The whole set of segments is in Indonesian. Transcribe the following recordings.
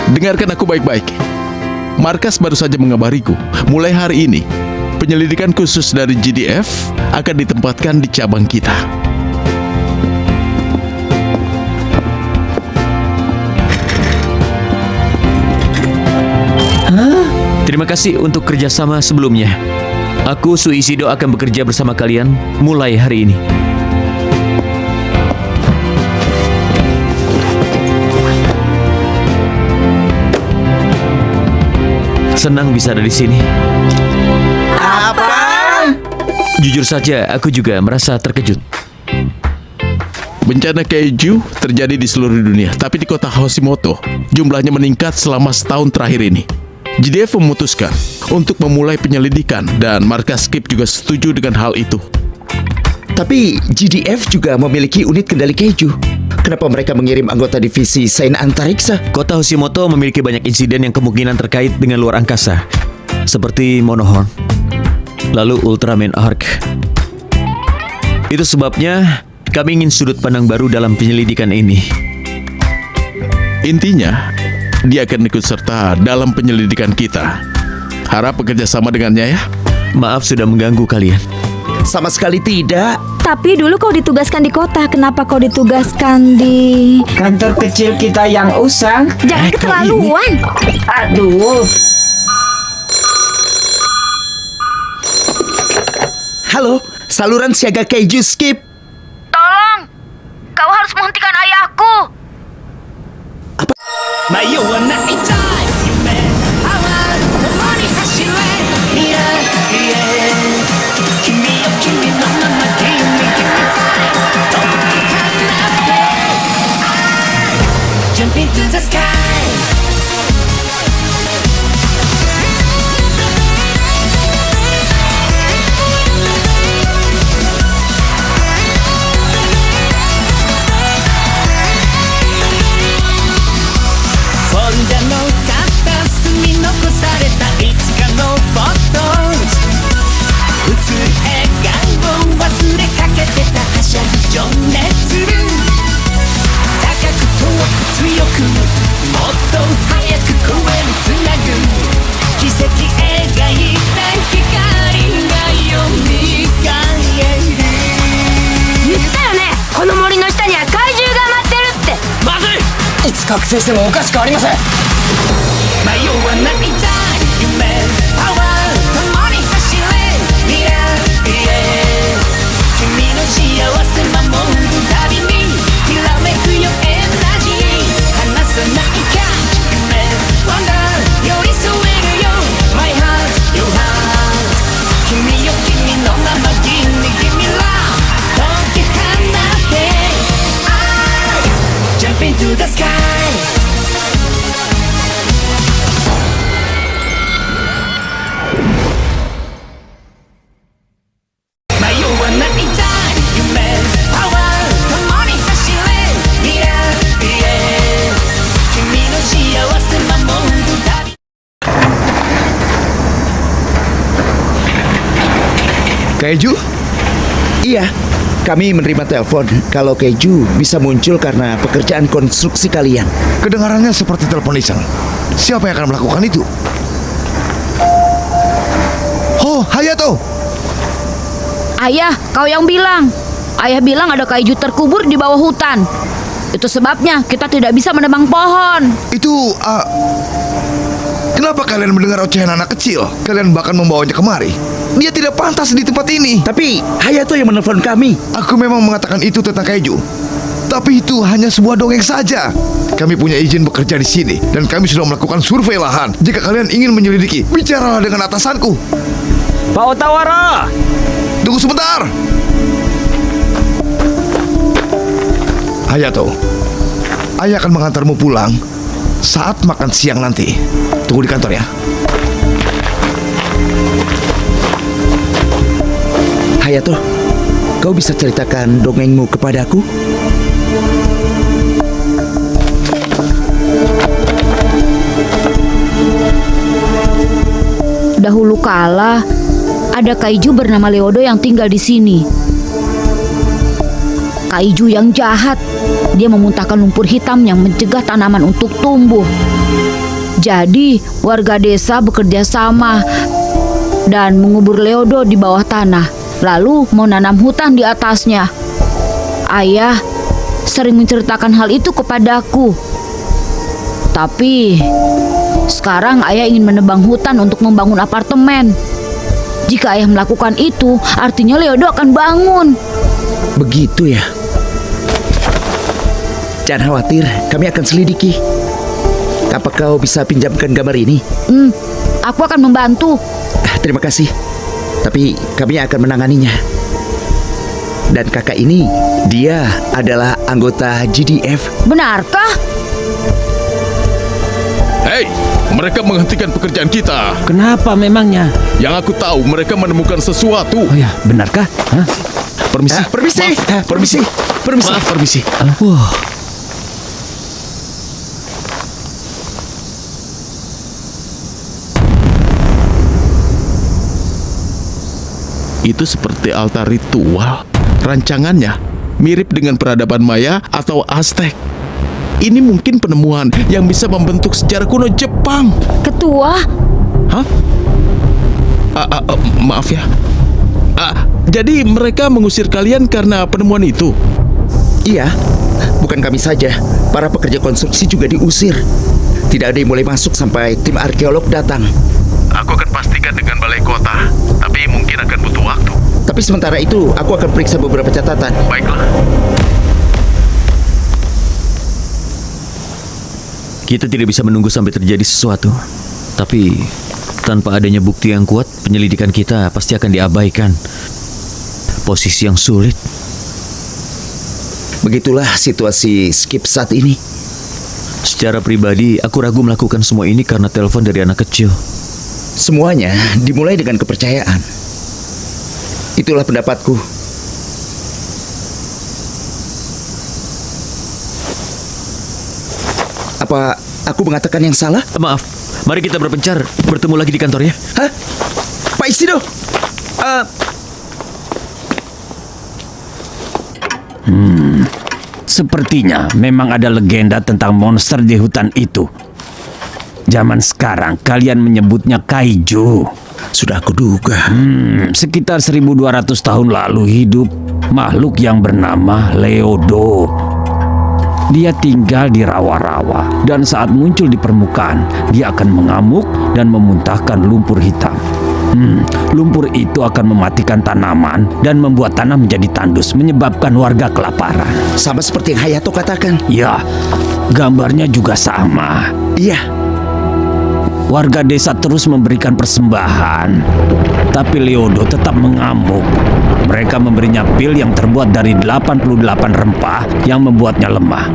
Dengarkan aku baik-baik. Markas baru saja mengabariku, mulai hari ini, penyelidikan khusus dari GDF akan ditempatkan di cabang kita. Terima kasih untuk kerjasama sebelumnya. Aku Suisido akan bekerja bersama kalian mulai hari ini. Senang bisa ada di sini. Apa? Jujur saja, aku juga merasa terkejut. Bencana kaiju terjadi di seluruh dunia, tapi di kota Hoshimoto jumlahnya meningkat selama setahun terakhir ini. GDF memutuskan untuk memulai penyelidikan dan markas Skip juga setuju dengan hal itu. Tapi GDF juga memiliki unit kendali keju. Kenapa mereka mengirim anggota divisi Saina Antariksa? Kota Hoshimoto memiliki banyak insiden yang kemungkinan terkait dengan luar angkasa, seperti Monohorn, lalu Ultraman Arc. Itu sebabnya kami ingin sudut pandang baru dalam penyelidikan ini. Intinya, dia akan ikut serta dalam penyelidikan kita. Harap bekerja sama dengannya ya. Maaf sudah mengganggu kalian. Sama sekali tidak. Tapi dulu kau ditugaskan di kota, kenapa kau ditugaskan di... Kantor kecil kita yang usang. Jangan keterlaluan. Aduh. Halo, saluran siaga keju Skip. Tolong, kau harus menghentikan ayahku. Jump into the sky.いつ覚醒してもおかしくありません。迷わない夢パワー共に走れ未来へ君の幸せ守るたびにひらめくよエナジー離さないか夢 Wonder 寄り添えるよ My heart your heart 君よ君のままギミギミラ解き放て I jump into the sky。Keju? Iya, kami menerima telepon kalau keju bisa muncul karena pekerjaan konstruksi kalian. Kedengarannya seperti telepon iseng. Siapa yang akan melakukan itu? Oh, Hayato! Ayah, kau yang bilang. Ayah bilang ada kaiju terkubur di bawah hutan. Itu sebabnya kita tidak bisa menebang pohon. Itu, kenapa kalian mendengar ocehan anak kecil? Kalian bahkan membawanya kemari. Dia tidak pantas di tempat ini. Tapi Hayato yang menelpon kami. Aku memang mengatakan itu tentang kaiju. Tapi itu hanya sebuah dongeng saja. Kami punya izin bekerja di sini dan kami sudah melakukan survei lahan. Jika kalian ingin menyelidiki, bicaralah dengan atasanku. Pak Otawara! Tunggu sebentar. Hayato, ayah akan mengantarmu pulang saat makan siang nanti. Tunggu di kantor ya. Hayato, kau bisa ceritakan dongengmu kepadaku? Dahulu kala, ada kaiju bernama Leodo yang tinggal di sini. Kaiju yang jahat, dia memuntahkan lumpur hitam yang mencegah tanaman untuk tumbuh. Jadi, warga desa bekerja sama dan mengubur Leodo di bawah tanah, lalu menanam hutan di atasnya. Ayah sering menceritakan hal itu kepadaku. Tapi sekarang ayah ingin menebang hutan untuk membangun apartemen. Jika ayah melakukan itu, artinya Leodo akan bangun. Begitu ya. Jangan khawatir, kami akan selidiki. Apa kau bisa pinjamkan gambar ini? Aku akan membantu. Terima kasih. Tapi kami akan menanganinya. Dan kakak ini, dia adalah anggota GDF. Benarkah? Hei, mereka menghentikan pekerjaan kita. Kenapa memangnya? Yang aku tahu mereka menemukan sesuatu. Oh ya, benarkah? Hah? Permisi. Permisi. Permisi. Permisi. Maaf, permisi. Itu seperti altar ritual. Rancangannya mirip dengan peradaban Maya atau Aztec. Ini mungkin penemuan yang bisa membentuk sejarah kuno Jepang. Ketua, Hah? Maaf ya. Jadi mereka mengusir kalian karena penemuan itu? Iya, bukan kami saja. Para pekerja konstruksi juga diusir. Tidak ada yang boleh masuk sampai tim arkeolog datang. Aku akan pastikan dengan balai kota, tapi mungkin akan butuh waktu. Tapi sementara itu, aku akan periksa beberapa catatan. Baiklah. Kita tidak bisa menunggu sampai terjadi sesuatu. Tapi tanpa adanya bukti yang kuat, penyelidikan kita pasti akan diabaikan. Posisi yang sulit. Begitulah situasi Skip saat ini. Secara pribadi, aku ragu melakukan semua ini karena telepon dari anak kecil. Semuanya dimulai dengan kepercayaan. Itulah pendapatku. Apa aku mengatakan yang salah? Maaf, mari kita berpencar. Bertemu lagi di kantor ya. Hah? Pak Istido? Sepertinya memang ada legenda tentang monster di hutan itu. Zaman sekarang kalian menyebutnya kaiju. Sudah aku duga. Sekitar 1200 tahun lalu hidup makhluk yang bernama Leodo. Dia tinggal di rawa-rawa dan saat muncul di permukaan, dia akan mengamuk dan memuntahkan lumpur hitam. Lumpur itu akan mematikan tanaman dan membuat tanah menjadi tandus, menyebabkan warga kelaparan. Sama seperti yang Hayato katakan. Ya, gambarnya juga sama. Iya. Warga desa terus memberikan persembahan, tapi Leodo tetap mengamuk. Mereka memberinya pil yang terbuat dari 88 rempah yang membuatnya lemah.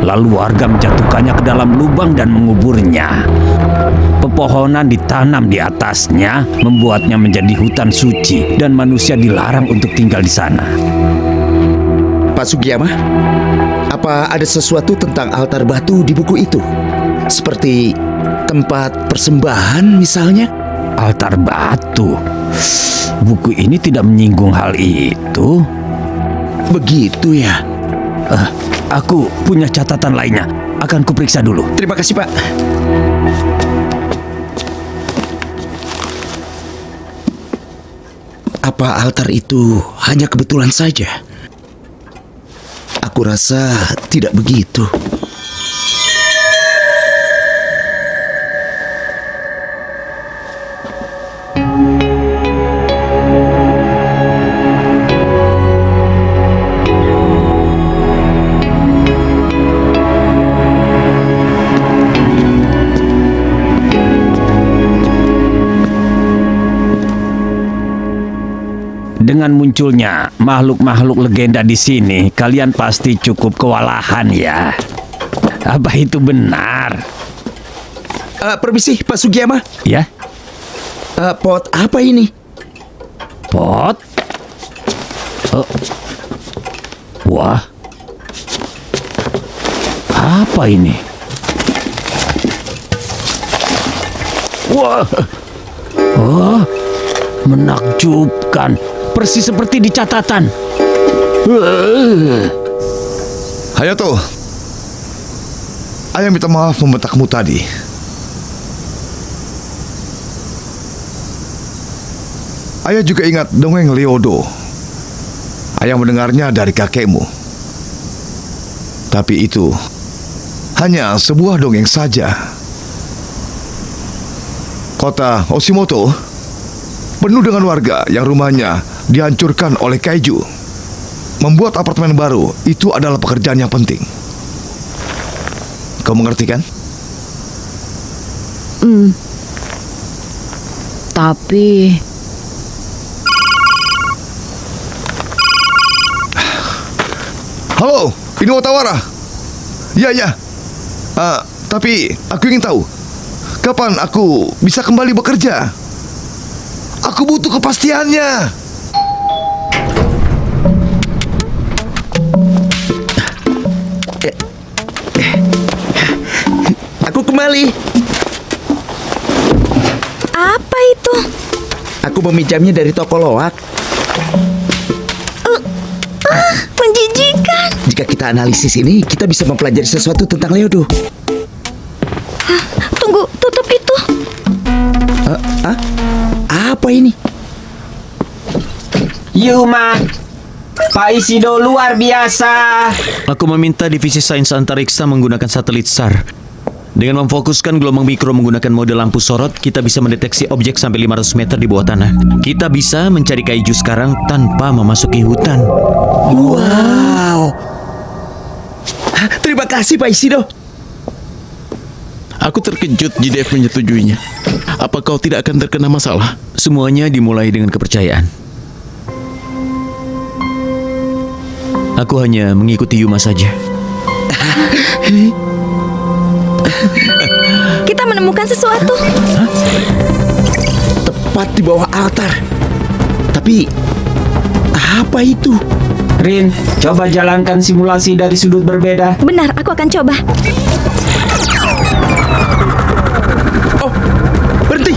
Lalu warga menjatuhkannya ke dalam lubang dan menguburnya. Pepohonan ditanam di atasnya, membuatnya menjadi hutan suci dan manusia dilarang untuk tinggal di sana. Pak Sugiyama, apa ada sesuatu tentang altar batu di buku itu? Seperti tempat persembahan misalnya? Altar batu. Buku ini tidak menyinggung hal itu. Begitu ya. Aku punya catatan lainnya. Akan kuperiksa dulu. Terima kasih, Pak. Apa altar itu hanya kebetulan saja? Aku rasa tidak begitu. Dengan munculnya makhluk-makhluk legenda di sini, kalian pasti cukup kewalahan ya. Apa itu benar? Permisi, Pak Sugiyama. Ya, Pot apa ini? pot. Wah. Apa ini? Wah. Oh, menakjubkan. Persis seperti di catatan. Hayato, ayah minta maaf membentakmu tadi. Ayah juga ingat dongeng Leodo. Ayah mendengarnya dari kakekmu. Tapi itu hanya sebuah dongeng saja. Kota Hoshimoto penuh dengan warga yang rumahnya dihancurkan oleh kaiju. Membuat apartemen baru itu adalah pekerjaan yang penting. Kau mengerti kan? Tapi Halo, ini Otawara. Ya. Tapi aku ingin tahu kapan aku bisa kembali bekerja. Aku butuh kepastiannya. Aku kembali. Apa itu? Aku meminjamnya dari toko loak. Menjijikan. Jika kita analisis ini, kita bisa mempelajari sesuatu tentang Leodo. Tunggu, tutup itu. Apa ini? Yuma, Pak Isido luar biasa. Aku meminta divisi sains antariksa menggunakan satelit SAR. Dengan memfokuskan gelombang mikro menggunakan mode lampu sorot, kita bisa mendeteksi objek sampai 500 meter di bawah tanah. Kita bisa mencari kaiju sekarang tanpa memasuki hutan. Wow. Terima kasih Pak Isido. Aku terkejut JDF menyetujuinya. Apa kau tidak akan terkena masalah? Semuanya dimulai dengan kepercayaan. Aku hanya mengikuti Yuma saja. Kita menemukan sesuatu. Tepat di bawah altar. Tapi apa itu? Rin, coba jalankan simulasi dari sudut berbeda. Benar, aku akan coba. Oh, berhenti.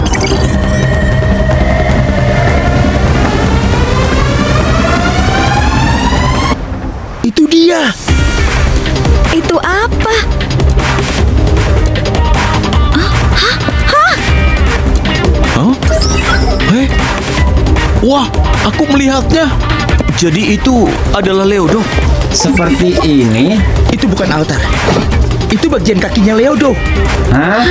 Itu dia. Itu apa? Wah, aku melihatnya. Jadi itu adalah Leodo. Seperti ini. Itu bukan altar. Itu bagian kakinya Leodo. Hah?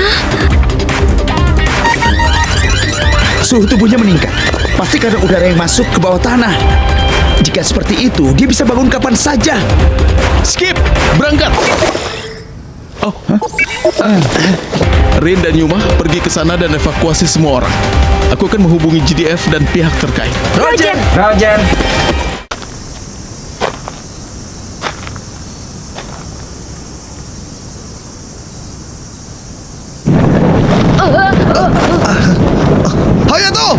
Suhu tubuhnya meningkat. Pasti karena udara yang masuk ke bawah tanah. Jika seperti itu, dia bisa bangun kapan saja. Skip, berangkat. Rin dan Yuma pergi ke sana dan evakuasi semua orang. Aku akan menghubungi GDF dan pihak terkait. Roger. Roger. Hayato!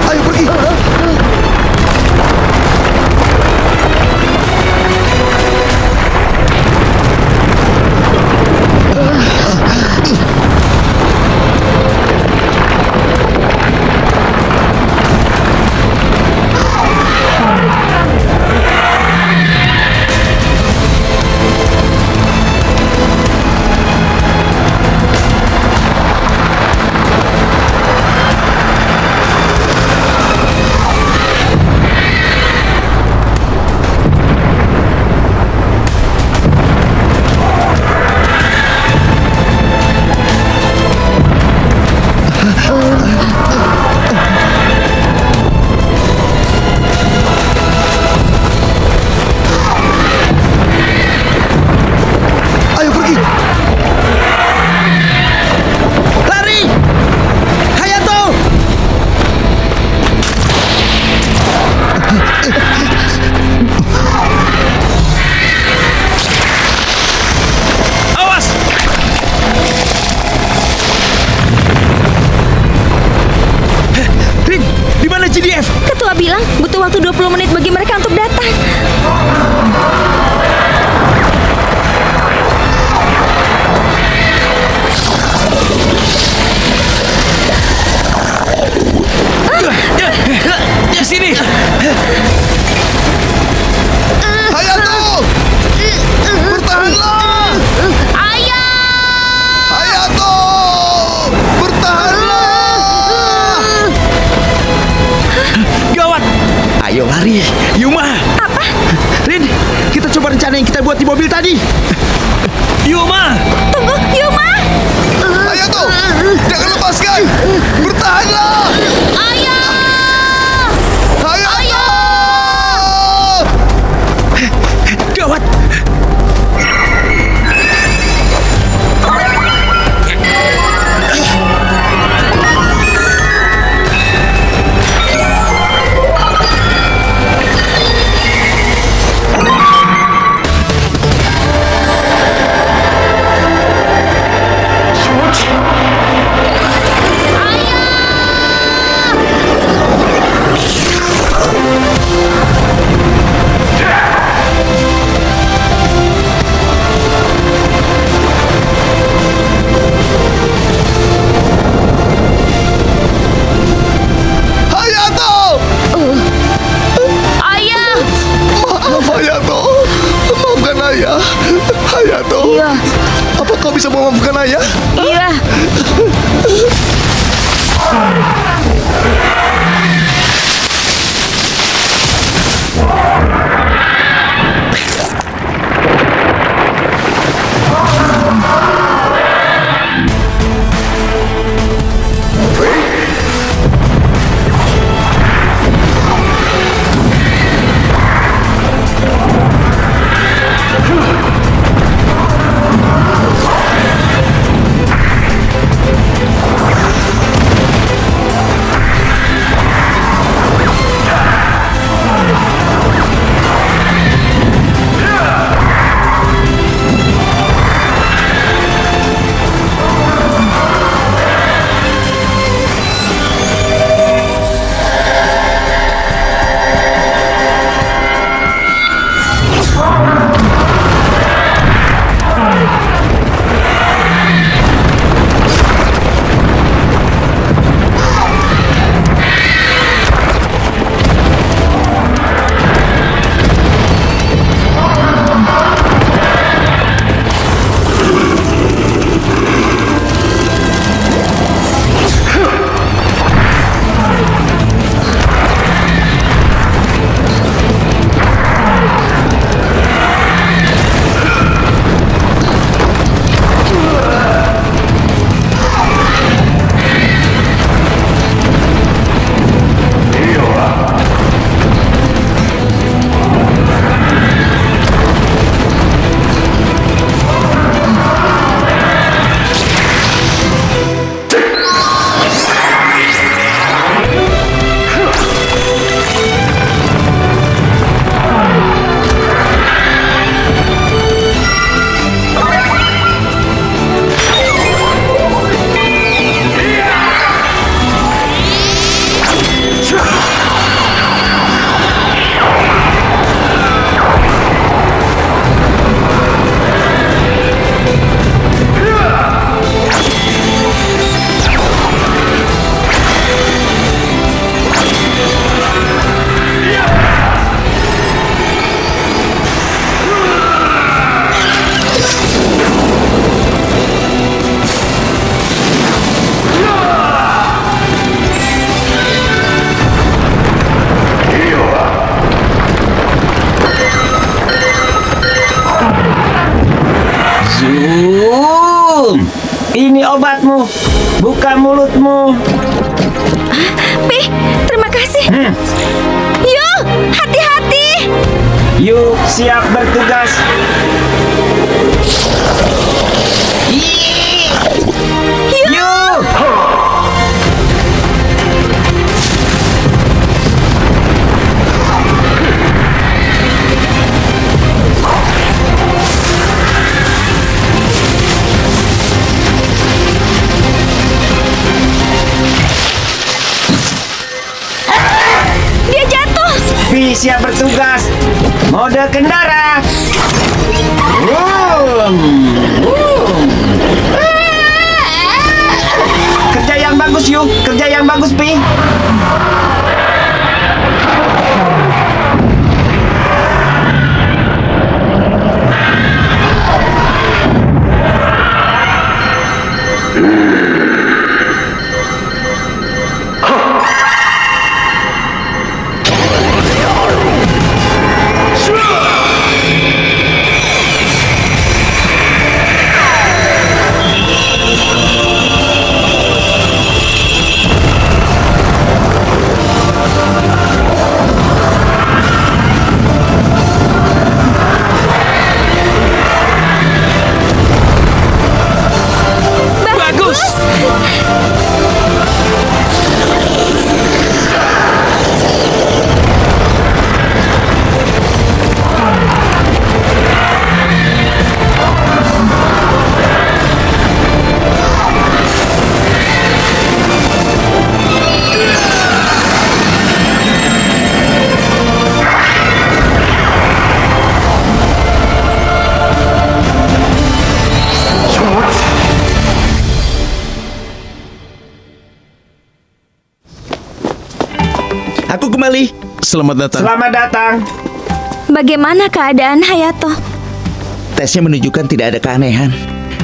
Ayo pergi. Ayo pergi. Lari! Hayato! Awas! Rin, di mana GDF? Ketua bilang butuh waktu 20 menit bagi mereka untuk datang. Ayo lari. Yuma. Apa? Rin, kita coba rencana yang kita buat di mobil tadi. Yuma! Tunggu, Yuma! Hayato, jangan lepaskan. Bertahanlah. Hayato. Gawat. Hayato. Ayah! Maaf Hayato. Maafkan ayah. Hayato. Iya, Apa kau bisa memaafkan ayah? iya. Ini obatmu. Buka mulutmu. Pi, terima kasih. Yuk, hati-hati. Yuk, siap bertugas. Yuk. Dia jatuh. Pi, siap bertugas. Mode kendara. Kerja yang bagus, yuk. Kerja yang bagus, Pi. Aku kembali. Selamat datang. Selamat datang. Bagaimana keadaan Hayato? Tesnya menunjukkan tidak ada keanehan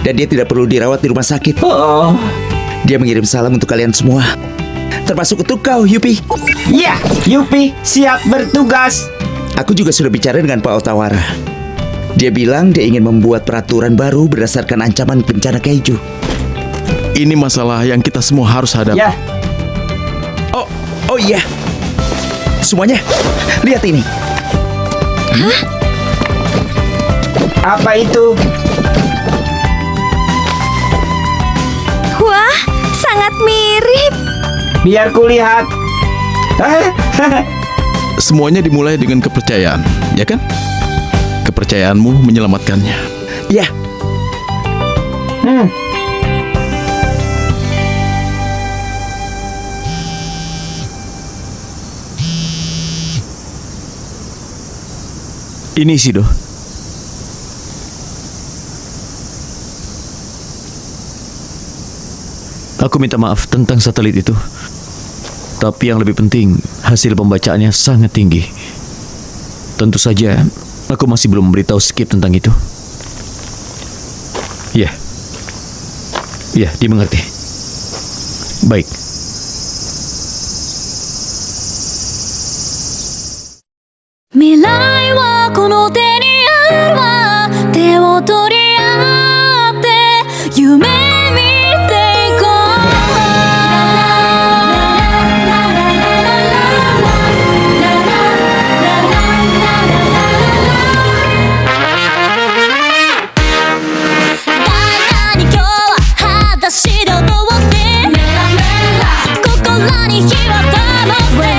dan dia tidak perlu dirawat di rumah sakit. Oh, Dia mengirim salam untuk kalian semua, termasuk untuk kau, Yupi. ya, Yupi, siap bertugas. Aku juga sudah bicara dengan Pak Otawara. Dia bilang dia ingin membuat peraturan baru berdasarkan ancaman bencana kaiju. Ini masalah yang kita semua harus hadapi. Ya, Oh iya. Semuanya, lihat ini. apa itu? Wah, sangat mirip. Biar kulihat. Semuanya dimulai dengan kepercayaan, ya kan? Kepercayaanmu menyelamatkannya. Ya, Ini Sido. Aku minta maaf tentang satelit itu. Tapi yang lebih penting, hasil pembacaannya sangat tinggi. Tentu saja, aku masih belum memberitahu Skip tentang itu. Ya. Ya, dimengerti. Baik. Mirai wa kono te ni aru wa te o tori atte yume mite ikou. Daina ni kyou wa hadashi de odotte kokoro ni hi wa tamotte